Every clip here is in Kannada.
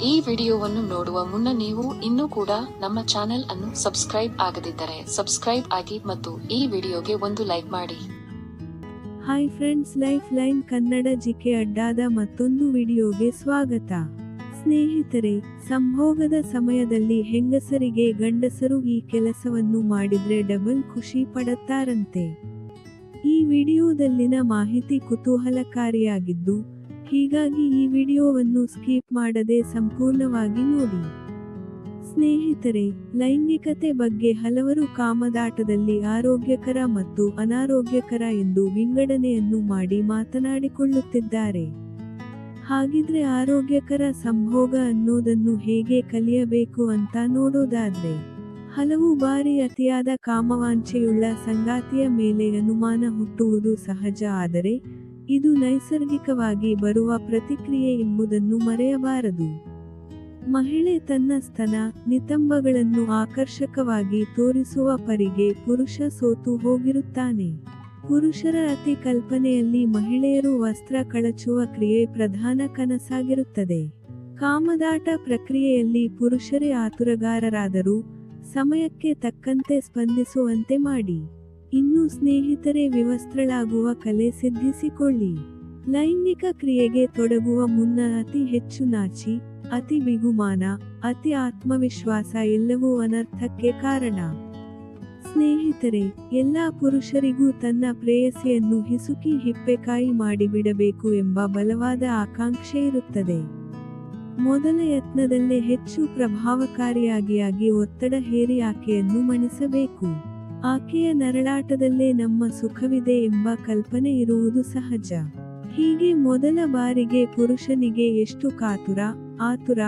ಈ ವಿಡಿಯೋವನ್ನು ನೋಡುವ ಮುನ್ನ ನೀವು ಇನ್ನೂ ಕೂಡ ನಮ್ಮ ಚಾನೆಲ್ ಅನ್ನು ಸಬ್ಸ್ಕ್ರೈಬ್ ಆಗದಿದ್ದರೆ ಸಬ್ಸ್ಕ್ರೈಬ್ ಆಗಿ ಮತ್ತು ಈ ವಿಡಿಯೋಗೆ ಒಂದು ಲೈಕ್ ಮಾಡಿ. Hi friends, life line Kannada GK ಅಡ್ಡಾದ ಮತ್ತೊಂದು ವಿಡಿಯೋಗೆ ಸ್ವಾಗತ. ಸ್ನೇಹಿತರೆ, ಸಂಭೋಗದ ಸಮಯದಲ್ಲಿ ಹೆಂಗಸರಿಗೆ ಗಂಡಸರು ಈ ಕೆಲಸವನ್ನು ಮಾಡಿದ್ರೆ ಡಬಲ್ ಖುಷಿ ಪಡುತ್ತಾರಂತೆ. ಈ ವಿಡಿಯೋದಲ್ಲಿನ ಮಾಹಿತಿ ಕುತೂಹಲಕಾರಿಯಾಗಿದ್ದು, ಹೀಗಾಗಿ ಈ ವಿಡಿಯೋವನ್ನು ಸ್ಕಿಪ್ ಮಾಡದೆ ಸಂಪೂರ್ಣವಾಗಿ ನೋಡಿ. ಸ್ನೇಹಿತರೆ, ಲೈಂಗಿಕತೆ ಬಗ್ಗೆ ಹಲವರು ಕಾಮದಾಟದಲ್ಲಿ ಆರೋಗ್ಯಕರ ಮತ್ತು ಅನಾರೋಗ್ಯಕರ ಎಂದು ವಿಂಗಡಣೆಯನ್ನು ಮಾಡಿ ಮಾತನಾಡಿಕೊಳ್ಳುತ್ತಿದ್ದಾರೆ. ಹಾಗಿದ್ರೆ ಆರೋಗ್ಯಕರ ಸಂಭೋಗ ಅನ್ನೋದನ್ನು ಹೇಗೆ ಕಲಿಯಬೇಕು ಅಂತ ನೋಡೋದಾದ್ರೆ, ಹಲವು ಬಾರಿ ಅತಿಯಾದ ಕಾಮವಾಂಛೆಯುಳ್ಳ ಸಂಗಾತಿಯ ಮೇಲೆ ಅನುಮಾನ ಹುಟ್ಟುವುದು ಸಹಜ. ಆದರೆ ಇದು ನೈಸರ್ಗಿಕವಾಗಿ ಬರುವ ಪ್ರತಿಕ್ರಿಯೆ ಎಂಬುದನ್ನು ಮರೆಯಬಾರದು. ಮಹಿಳೆ ತನ್ನ ಸ್ತನ, ನಿತಂಬಗಳನ್ನು ಆಕರ್ಷಕವಾಗಿ ತೋರಿಸುವ ಪರಿಗೆ ಪುರುಷ ಸೋತು ಹೋಗಿರುತ್ತಾನೆ. ಪುರುಷರ ಅತಿ ಕಲ್ಪನೆಯಲ್ಲಿ ಮಹಿಳೆಯರು ವಸ್ತ್ರ ಕಳಚುವ ಕ್ರಿಯೆ ಪ್ರಧಾನ ಕನಸಾಗಿರುತ್ತದೆ. ಕಾಮದಾಟ ಪ್ರಕ್ರಿಯೆಯಲ್ಲಿ ಪುರುಷರೇ ಆತುರಗಾರರಾದರೂ ಸಮಯಕ್ಕೆ ತಕ್ಕಂತೆ ಸ್ಪಂದಿಸುವಂತೆ ಮಾಡಿ. ಇನ್ನು ಸ್ನೇಹಿತರೆ, ವಿವಸ್ತ್ರಳಾಗುವ ಕಲೆ ಸಿದ್ಧಿಸಿಕೊಳ್ಳಿ. ಲೈಂಗಿಕ ಕ್ರಿಯೆಗೆ ತೊಡಗುವ ಮುನ್ನ ಅತಿ ಹೆಚ್ಚು ನಾಚಿ, ಅತಿ ಬಿಗುಮಾನ, ಅತಿ ಆತ್ಮವಿಶ್ವಾಸ ಎಲ್ಲವೂ ಅನರ್ಥಕ್ಕೆ ಕಾರಣ. ಸ್ನೇಹಿತರೆ, ಎಲ್ಲಾ ಪುರುಷರಿಗೂ ತನ್ನ ಪ್ರೇಯಸಿಯನ್ನು ಹಿಸುಕಿ ಹಿಪ್ಪೆಕಾಯಿ ಮಾಡಿಬಿಡಬೇಕು ಎಂಬ ಬಲವಾದ ಆಕಾಂಕ್ಷೆ ಇರುತ್ತದೆ. ಮೊದಲ ಯತ್ನದಲ್ಲೇ ಹೆಚ್ಚು ಪ್ರಭಾವಕಾರಿಯಾಗಿ ಒತ್ತಡ ಹೇರಿ ಆಕೆಯನ್ನು ಮಣಿಸಬೇಕು. ಆಕೆಯ ನರಳಾಟದಲ್ಲೇ ನಮ್ಮ ಸುಖವಿದೆ ಎಂಬ ಕಲ್ಪನೆ ಇರುವುದು ಸಹಜ. ಹೀಗೆ ಮೊದಲ ಬಾರಿಗೆ ಪುರುಷನಿಗೆ ಎಷ್ಟು ಕಾತುರ, ಆತುರ,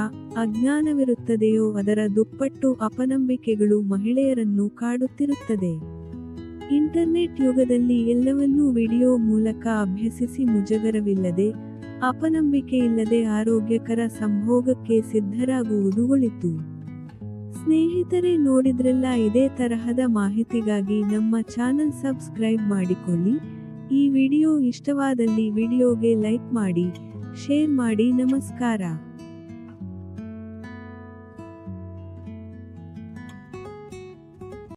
ಅಜ್ಞಾನವಿರುತ್ತದೆಯೋ ಅದರ ದುಪ್ಪಟ್ಟು ಅಪನಂಬಿಕೆಗಳು ಮಹಿಳೆಯರನ್ನು ಕಾಡುತ್ತಿರುತ್ತದೆ. ಇಂಟರ್ನೆಟ್ ಯುಗದಲ್ಲಿ ಎಲ್ಲವನ್ನೂ ವಿಡಿಯೋ ಮೂಲಕ ಅಭ್ಯಸಿಸಿ ಮುಜುಗರವಿಲ್ಲದೆ, ಅಪನಂಬಿಕೆಯಿಲ್ಲದೆ ಆರೋಗ್ಯಕರ ಸಂಭೋಗಕ್ಕೆ ಸಿದ್ಧರಾಗುವುದು ಒಳಿತು. ಸ್ನೇಹಿತರೆ, ನೋಡಿದ್ರಲ್ಲ, ಇದೇ ತರಹದ ಮಾಹಿತಿಗಾಗಿ ನಮ್ಮ ಚಾನಲ್ ಸಬ್ಸ್ಕ್ರೈಬ್ ಮಾಡಿಕೊಳ್ಳಿ. ಈ ವಿಡಿಯೋ ಇಷ್ಟವಾದಲ್ಲಿ ವಿಡಿಯೋಗೆ ಲೈಕ್ ಮಾಡಿ, ಶೇರ್ ಮಾಡಿ. ನಮಸ್ಕಾರ.